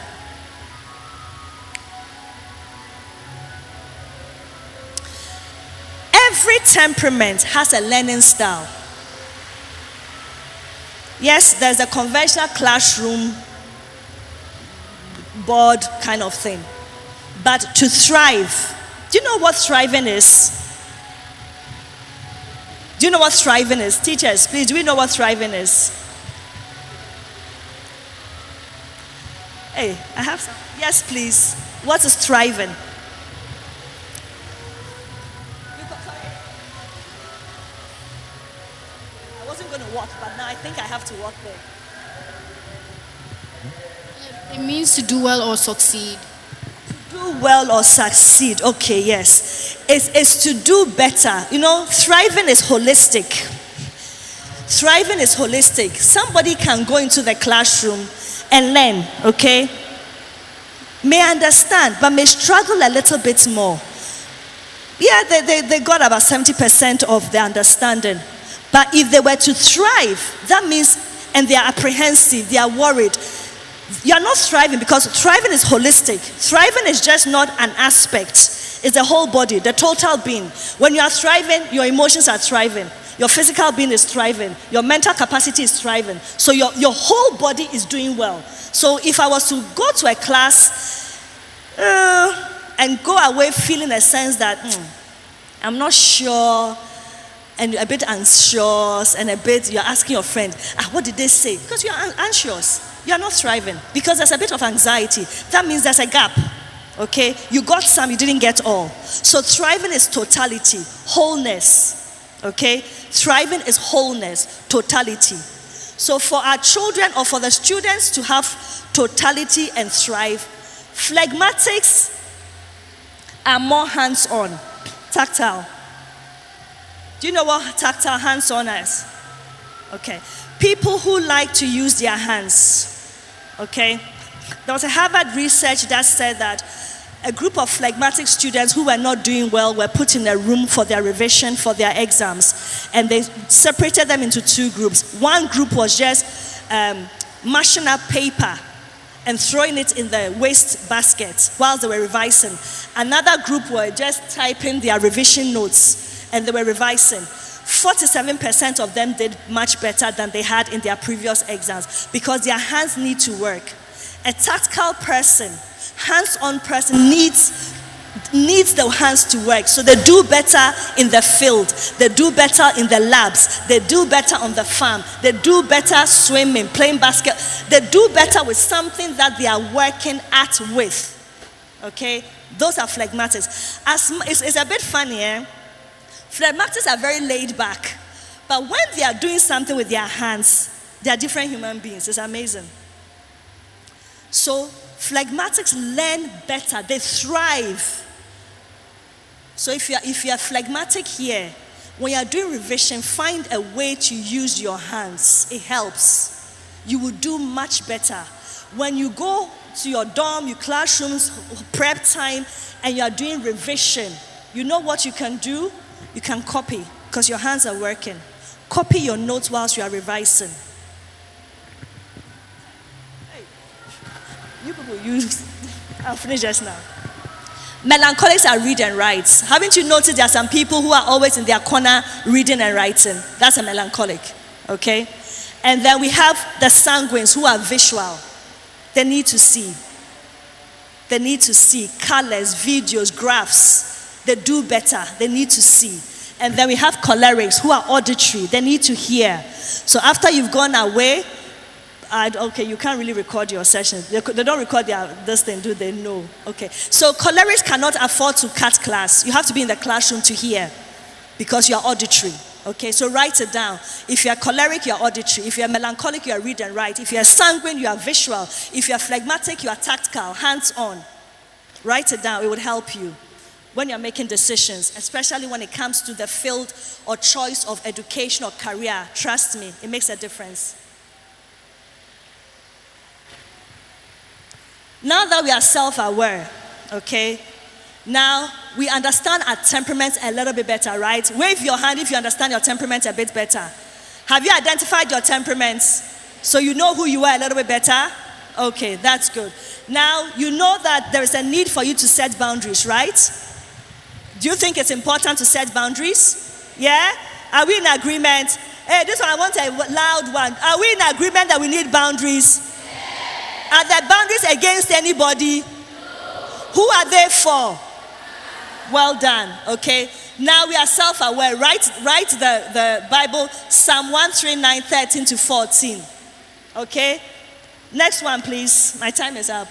S2: Every temperament has a learning style. Yes, there's a conventional classroom board kind of thing. But to thrive, do you know what thriving is? Do you know what thriving is? Teachers, please, do we know what thriving is? Hey, I have some. Yes, please. What is thriving? I wasn't going to walk, but now I think I have to walk there.
S6: It means to do well or succeed.
S2: Do well or succeed. Okay, yes. It's to do better. You know, thriving is holistic. Thriving is holistic. Somebody can go into the classroom and learn, okay? May understand, but may struggle a little bit more. Yeah, they got about 70% of their understanding. But if they were to thrive, that means, and they are apprehensive, they are worried. You are not thriving, because thriving is holistic. Thriving is just not an aspect. It's the whole body, the total being. When you are thriving, your emotions are thriving. Your physical being is thriving. Your mental capacity is thriving. So your whole body is doing well. So if I was to go to a class, and go away feeling a sense that I'm not sure, and a bit anxious, and a bit, you're asking your friend, what did they say? Because you're anxious. You're not thriving. Because there's a bit of anxiety. That means there's a gap. Okay? You got some, you didn't get all. So thriving is totality, wholeness. Okay? Thriving is wholeness, totality. So for our children or for the students to have totality and thrive, phlegmatics are more hands-on, tactile. Do you know what tactile hands-on is? Okay. People who like to use their hands. Okay. There was a Harvard research that said that a group of phlegmatic students who were not doing well were put in a room for their revision for their exams, and they separated them into two groups. One group was just mashing up paper and throwing it in the waste basket while they were revising. Another group were just typing their revision notes and they were revising. 47% of them did much better than they had in their previous exams because their hands need to work. A tactical person, hands-on person needs the hands to work. So they do better in the field. They do better in the labs. They do better on the farm. They do better swimming, playing basket. They do better with something that they are working at with. Okay? Those are phlegmatics. It's a bit funny, eh? Phlegmatics are very laid back. But when they are doing something with their hands, they are different human beings. It's amazing. So phlegmatics learn better. They thrive. So if you are phlegmatic here, when you are doing revision, find a way to use your hands. It helps. You will do much better. When you go to your dorm, your classrooms, prep time, and you are doing revision, you know what you can do? You can copy because your hands are working. Copy your notes whilst you are revising. Hey, you people I'll finish just now. Melancholics are read and write. Haven't you noticed there are some people who are always in their corner reading and writing? That's a melancholic, okay? And then we have the sanguines who are visual. They need to see. They need to see colors, videos, graphs. They do better. They need to see. And then we have cholerics who are auditory. They need to hear. So after you've gone away, you can't really record your sessions. They don't record this thing, do they? No. Okay. So cholerics cannot afford to cut class. You have to be in the classroom to hear because you are auditory. Okay, so write it down. If you are choleric, you are auditory. If you are melancholic, you are read and write. If you are sanguine, you are visual. If you are phlegmatic, you are tactile, hands-on. Write it down. It would help you when you're making decisions, especially when it comes to the field or choice of education or career. Trust me, it makes a difference. Now that we are self-aware, okay, now we understand our temperaments a little bit better, right? Wave your hand if you understand your temperament a bit better. Have you identified your temperaments so you know who you are a little bit better? Okay, that's good. Now you know that there is a need for you to set boundaries, right? Do you think it's important to set boundaries? Yeah? Are we in agreement? Hey, this one I want a loud one. Are we in agreement that we need boundaries? Yeah. Are there boundaries against anybody? No. Who are they for? Well done. Okay. Now we are self-aware. Write the Bible, Psalm 139, 13 to 14. Okay. Next one, please. My time is up.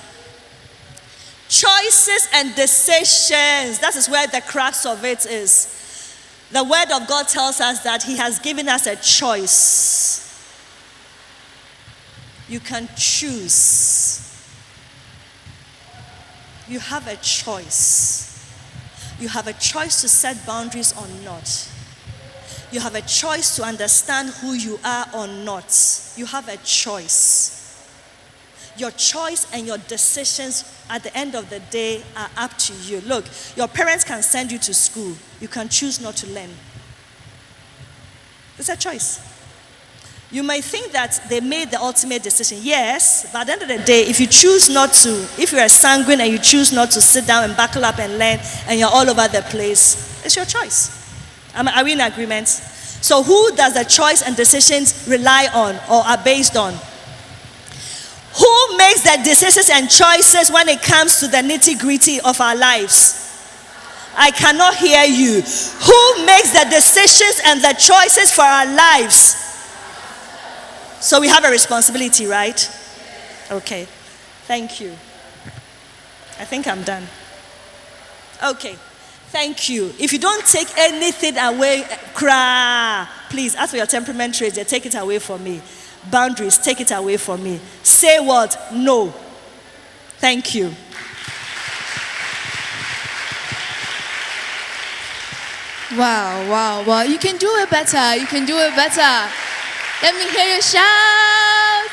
S2: Choices and decisions. That is where the crux of it is. The word of God tells us that he has given us a choice. You can choose. You have a choice. You have a choice to set boundaries or not. You have a choice to understand who you are or not. You have a choice. Your choice and your decisions at the end of the day are up to you. Look, your parents can send you to school. You can choose not to learn. It's a choice. You may think that they made the ultimate decision. Yes, but at the end of the day, if you choose not to, if you're a sanguine and you choose not to sit down and buckle up and learn and you're all over the place, it's your choice. Are we in agreement? So who does the choice and decisions rely on or are based on? Who makes the decisions and choices when it comes to the nitty-gritty of our lives? I cannot hear you. Who makes the decisions and the choices for our lives? So we have a responsibility, right? Okay. Thank you. I think I'm done. Okay. Thank you. If you don't take anything away, please ask for your temperament traits. They take it away from me. Boundaries, take it away from me. Say what? No. Thank you.
S8: Wow. You can do it better. You can do it better. Let me hear you shout.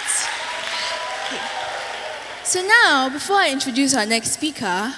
S8: So now, before I introduce our next speaker,